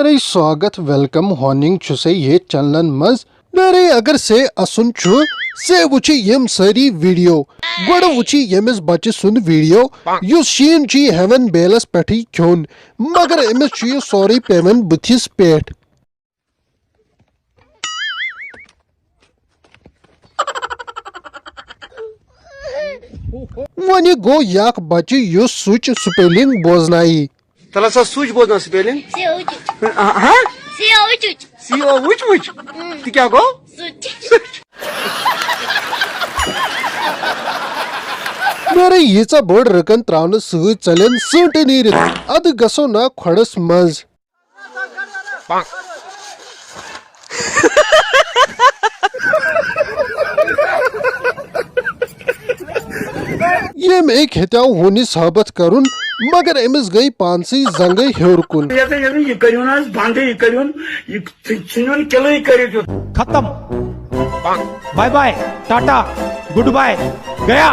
अरे स्वागत welcome horning छुसे ये चैनल मज अरे अगर से असुन छु से वुची यम सारी वीडियो गोड़ वुची यमिस बच्चे सुन वीडियो यु शीन ची हेवन बेलस पेठी क्योन मगर एमिस छु सॉरी पेवन बुथिस पेट वनी गो याक बच्चे यु सुच स्पेलिंग बोजनाई तला सा सुच बोलना स्पेलिंग हाँ सीओ उच उच ती क्या गो मेरे यीचा बोर्ड रकन त्रावन सु चलन सुट नीर अद गसो ना खड़स मज ये में एक हिताव होनी साबित करुन मगर एमिस गई पांसी जंगे हेर कुन ये करियो ना बांधे ये करियो ये चिन्हन केलो ही करियो खत्म बाय बाय टाटा गुड बाय गया।